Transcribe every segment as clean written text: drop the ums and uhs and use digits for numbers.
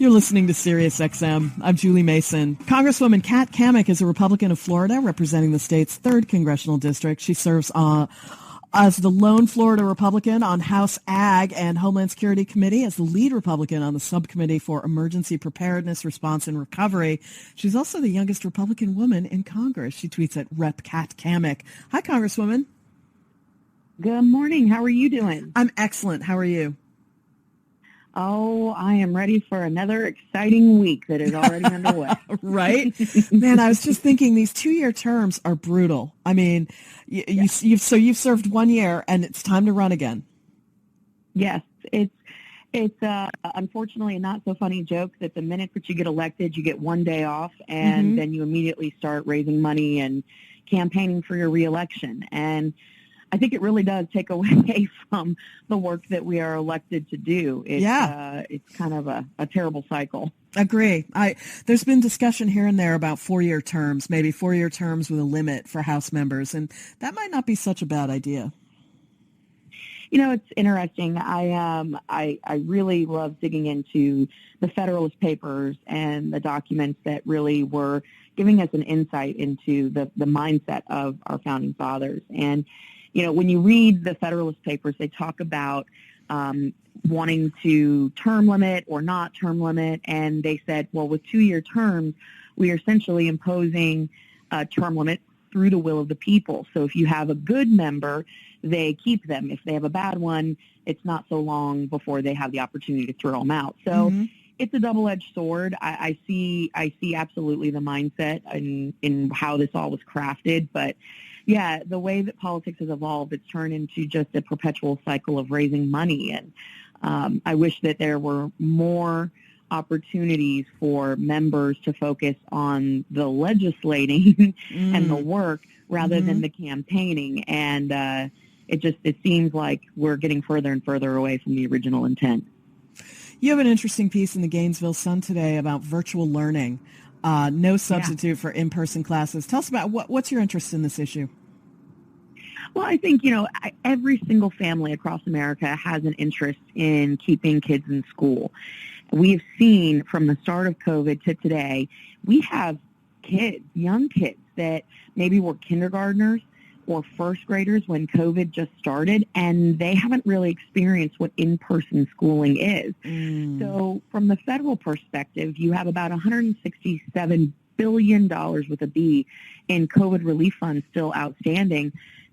You're listening to Sirius XM. I'm Julie Mason. Congresswoman Kat Cammack is a Republican of Florida representing the state's 3rd congressional district. She serves as the lone Florida Republican on House Ag and Homeland Security Committee, as the lead Republican on the Subcommittee for Emergency Preparedness, Response, and Recovery. She's also the youngest Republican woman in Congress. She tweets at Rep. Kat Cammack. Hi, Congresswoman. Good morning. How are you doing? I'm excellent. How are you? Oh, I am ready for another exciting week that is already underway. Right? Man, I was just thinking these 2-year terms are brutal. I mean, you've served 1 year and it's time to run again. Yes, it's unfortunately a not so funny joke that the minute that you get elected, you get 1 day off and then you immediately start raising money and campaigning for your reelection. And I think it really does take away from the work that we are elected to do. It's kind of a terrible cycle. Agree. There's been discussion here and there about 4-year terms, maybe 4-year terms with a limit for House members, and that might not be such a bad idea. You know, it's interesting. I really love digging into the Federalist Papers and the documents that really were giving us an insight into the mindset of our founding fathers. And you know, when you read the Federalist Papers, they talk about wanting to term limit or not term limit, and they said, well, with 2-year terms, we are essentially imposing a term limit through the will of the people. So if you have a good member, they keep them. If they have a bad one, it's not so long before they have the opportunity to throw them out. So it's a double-edged sword. I see absolutely the mindset in how this all was crafted, but yeah, the way that politics has evolved, it's turned into just a perpetual cycle of raising money. And I wish that there were more opportunities for members to focus on the legislating and the work rather than the campaigning. And it seems like we're getting further and further away from the original intent. You have an interesting piece in the Gainesville Sun today about virtual learning. No substitute for in-person classes. Tell us about what's your interest in this issue? Well, I think, you know, every single family across America has an interest in keeping kids in school. We have seen from the start of COVID to today, we have kids, young kids that maybe were kindergartners or first graders when COVID just started, and they haven't really experienced what in-person schooling is. So from the federal perspective, you have about $167 billion with a B in COVID relief funds still outstanding.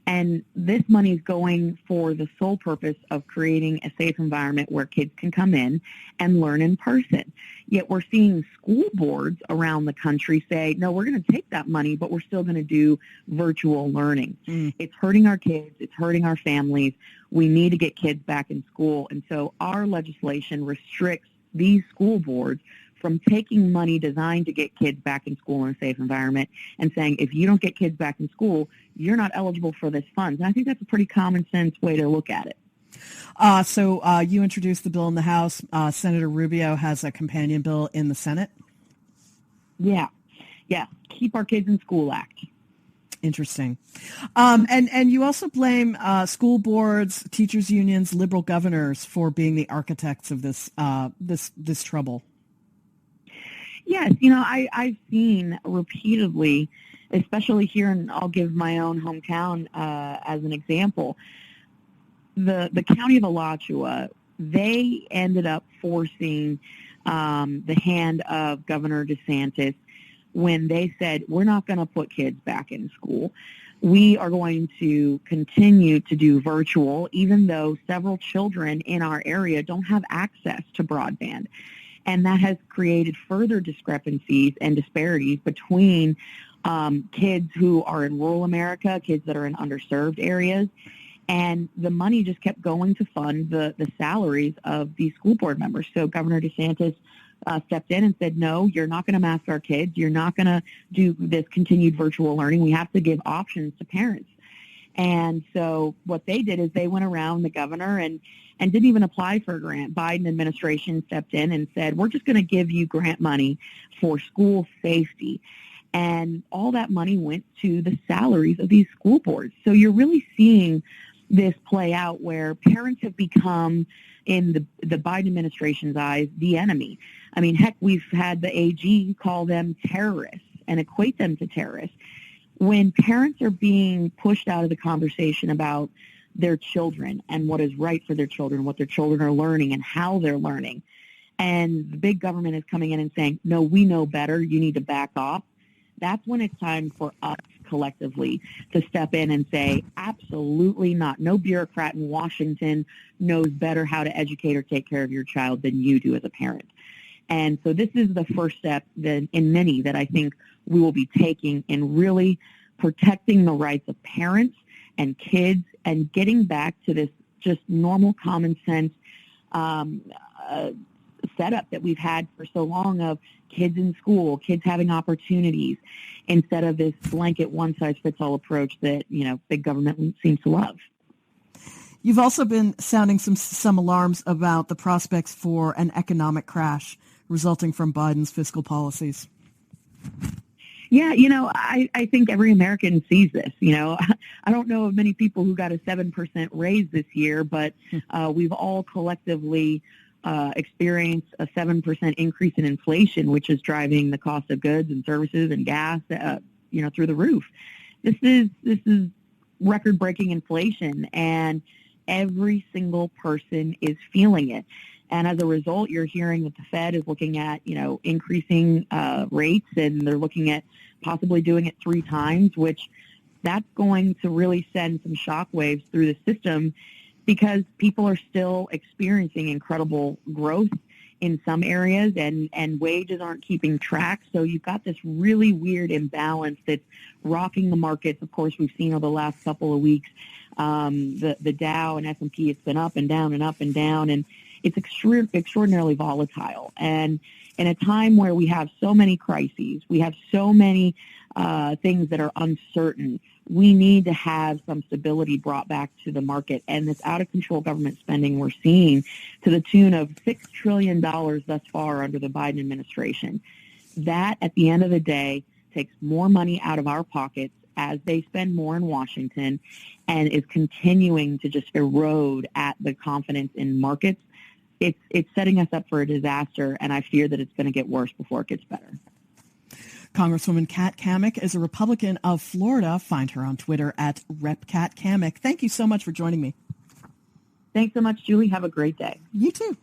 And this money is going for the sole purpose of creating a safe environment where kids can come in and learn in person. Yet we're seeing school boards around the country say, no, we're going to take that money, but we're still going to do virtual learning. It's hurting our kids. It's hurting our families. We need to get kids back in school. And so our legislation restricts these school boards from taking money designed to get kids back in school in a safe environment and saying, if you don't get kids back in school, you're not eligible for this fund. And I think that's a pretty common sense way to look at it. So you introduced the bill in the House. Senator Rubio has a companion bill in the Senate. Yeah. Keep Our Kids in School Act. Interesting. And you also blame school boards, teachers unions, liberal governors for being the architects of this trouble. Yes, you know, I've seen repeatedly, especially here, and I'll give my own hometown as an example, the county of Alachua, they ended up forcing the hand of Governor DeSantis when they said, we're not going to put kids back in school. We are going to continue to do virtual, even though several children in our area don't have access to broadband. And that has created further discrepancies and disparities between kids who are in rural America, kids that are in underserved areas. And the money just kept going to fund the salaries of these school board members. So Governor DeSantis stepped in and said, no, you're not going to mask our kids. You're not going to do this continued virtual learning. We have to give options to parents. And so what they did is they went around the governor and didn't even apply for a grant. Biden administration stepped in and said, we're just going to give you grant money for school safety. And all that money went to the salaries of these school boards. So you're really seeing this play out where parents have become, in the Biden administration's eyes, the enemy. I mean, heck, we've had the AG call them terrorists and equate them to terrorists. When parents are being pushed out of the conversation about their children and what is right for their children, what their children are learning and how they're learning, and the big government is coming in and saying, no, we know better, you need to back off, that's when it's time for us collectively to step in and say, absolutely not. No bureaucrat in Washington knows better how to educate or take care of your child than you do as a parent. And so this is the first step in many that I think we will be taking in really protecting the rights of parents and kids and getting back to this just normal common sense setup that we've had for so long of kids in school, kids having opportunities, instead of this blanket one-size-fits-all approach that, big government seems to love. You've also been sounding some alarms about the prospects for an economic crash resulting from Biden's fiscal policies. Yeah, I think every American sees this. I don't know of many people who got a 7% raise this year, but we've all collectively experienced a 7% increase in inflation, which is driving the cost of goods and services and gas, through the roof. This is record-breaking inflation, and every single person is feeling it. And as a result, you're hearing that the Fed is looking at, increasing rates, and they're looking at possibly doing it 3 times, which that's going to really send some shockwaves through the system because people are still experiencing incredible growth in some areas, and wages aren't keeping track. So you've got this really weird imbalance that's rocking the markets. Of course, we've seen over the last couple of weeks, the Dow and S&P, it's been up and down and up and down, and it's extraordinarily volatile. And in a time where we have so many crises, we have so many things that are uncertain, we need to have some stability brought back to the market. And this out-of-control government spending we're seeing to the tune of $6 trillion thus far under the Biden administration, that at the end of the day takes more money out of our pockets as they spend more in Washington and is continuing to just erode at the confidence in markets. It's setting us up for a disaster, and I fear that it's going to get worse before it gets better. Congresswoman Kat Cammack is a Republican of Florida. Find her on Twitter at RepCatCammack. Thank you so much for joining me. Thanks so much, Julie. Have a great day. You too.